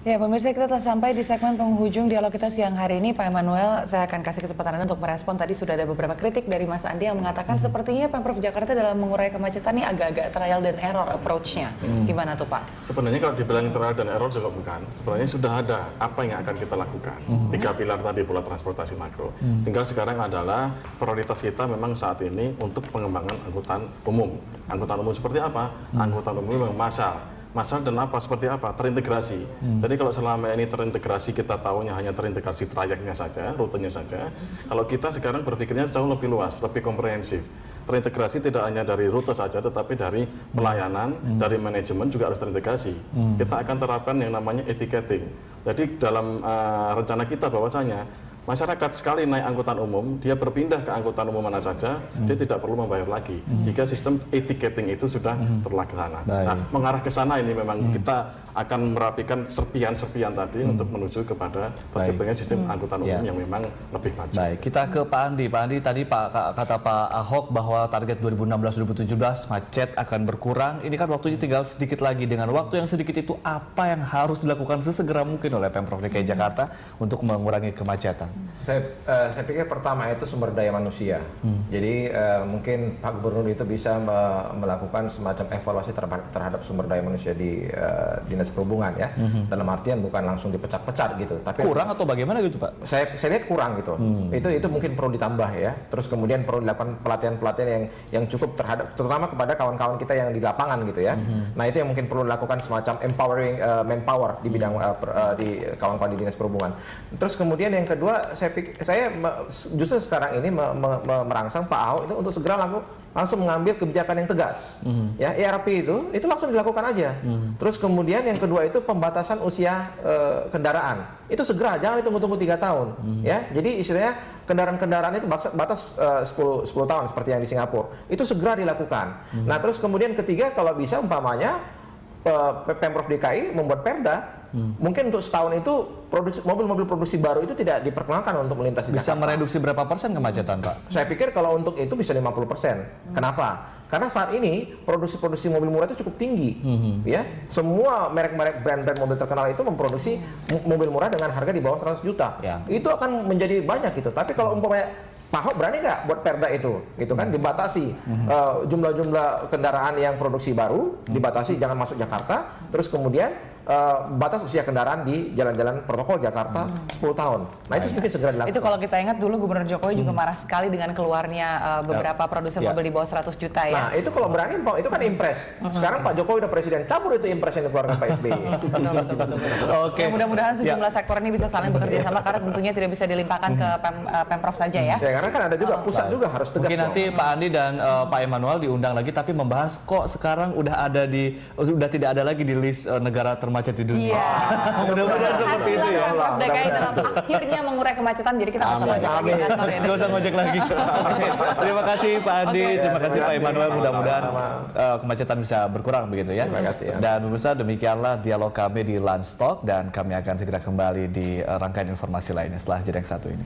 Ya, pemirsa, kita telah sampai di segmen penghujung dialog kita siang hari ini. Pak Emmanuel, saya akan kasih kesempatan Anda untuk merespon. Tadi sudah ada beberapa kritik dari Mas Andi yang mengatakan sepertinya Pemprov Jakarta dalam mengurai kemacetan ini agak-agak trial dan error approach-nya. Gimana tuh, Pak? Sebenarnya kalau dibilang trial dan error juga bukan. Sebenarnya sudah ada apa yang akan kita lakukan. 3 pilar tadi pola transportasi makro. Tinggal sekarang adalah prioritas kita memang saat ini untuk pengembangan angkutan umum. Angkutan umum seperti apa? Angkutan umum memang massal dan apa seperti apa terintegrasi. Jadi kalau selama ini terintegrasi kita tahunya hanya terintegrasi trayeknya saja, rutenya saja. Kalau kita sekarang berpikirnya jauh lebih luas, lebih komprehensif. Terintegrasi tidak hanya dari rute saja, tetapi dari pelayanan, dari manajemen juga harus terintegrasi. Kita akan terapkan yang namanya etiqueting. Jadi dalam rencana kita bahwasanya masyarakat sekali naik angkutan umum, dia berpindah ke angkutan umum mana saja, dia tidak perlu membayar lagi. Jika sistem ticketing itu sudah terlaksana. Nah, mengarah ke sana ini memang kita akan merapikan serpian-serpian tadi untuk menuju kepada terciptanya sistem angkutan umum yang memang lebih maju. Baik, kita ke Pak Andi. Pak Andi, tadi kata Pak Ahok bahwa target 2016-2017 macet akan berkurang. Ini kan waktunya tinggal sedikit lagi. Dengan waktu yang sedikit itu, apa yang harus dilakukan sesegera mungkin oleh Pemprov DKI Jakarta untuk mengurangi kemacetan? Saya pikir pertama itu sumber daya manusia. Jadi mungkin Pak Gubernur itu bisa melakukan semacam evaluasi terhadap sumber daya manusia di Dinas Perhubungan ya. Dalam artian bukan langsung dipecat-pecat gitu. Tapi kurang atau bagaimana gitu, Pak? Saya lihat kurang gitu. Itu mungkin perlu ditambah ya. Terus kemudian perlu dilakukan pelatihan-pelatihan yang cukup terhadap terutama kepada kawan-kawan kita yang di lapangan gitu ya. Nah, itu yang mungkin perlu dilakukan semacam empowering manpower di bidang di kawan-kawan di Dinas Perhubungan. Terus kemudian yang kedua, saya justru sekarang ini merangsang Pak Ahok itu untuk segera langsung mengambil kebijakan yang tegas. Ya, ERP itu langsung dilakukan aja. Terus kemudian yang kedua itu pembatasan usia kendaraan. Itu segera, jangan ditunggu-tunggu 3 tahun. Ya, jadi istilahnya kendaraan-kendaraan itu batas 10 tahun seperti yang di Singapura. Itu segera dilakukan. Nah, terus kemudian ketiga, kalau bisa umpamanya Pemprov DKI membuat perda. Mungkin untuk setahun itu mobil-mobil produksi baru itu tidak diperkenankan untuk melintasi Bisa Jakarta. mereduksi berapa persen kemacetan, Pak? Saya pikir kalau untuk itu bisa 50%. Kenapa? Karena saat ini produksi mobil murah itu cukup tinggi. Ya, semua merek-merek brand-brand mobil terkenal itu memproduksi mobil murah dengan harga di bawah 100 juta. Ya. Itu akan menjadi banyak gitu. Tapi kalau umpamanya Pak Ahok berani nggak buat perda itu, gitu kan? Dibatasi jumlah-jumlah kendaraan yang produksi baru, dibatasi jangan masuk Jakarta. Terus kemudian batas usia kendaraan di jalan-jalan protokol Jakarta 10 tahun. Nah, itu mungkin segera dilakukan. Itu kalau kita ingat dulu Gubernur Jokowi juga marah sekali dengan keluarnya beberapa produsen mobil di bawah 100 juta ya. Nah, itu kalau berani, itu kan impres. Sekarang Pak Jokowi udah presiden, cabur itu impres yang dikeluarkan Pak SBY. Betul. Oke. Ya, mudah-mudahan sejumlah sektor ini bisa saling bekerja sama karena tentunya tidak bisa dilimpahkan ke Pemprov saja ya. Ya, karena kan ada juga pusat juga harus tegas. Mungkin nanti Pak Andi dan Pak Emmanuel diundang lagi, tapi membahas kok sekarang udah tidak ada lagi di list negara termacet di dunia. Iya. Mudah-mudahan seperti itu ya. Pemprov DKI dalam akhirnya mengurai kemacetan, jadi kita nggak usah ngojek lagi di kantor ya. Nggak usah ngojek lagi. Terima kasih Pak Andi, terima kasih Pak Emmanuel. Mudah-mudahan kemacetan bisa berkurang begitu ya. Terima kasih. Dan pemirsa, demikianlah dialog kami di Lunch Talk, dan kami akan segera kembali di rangkaian informasi lainnya setelah jeda yang satu ini.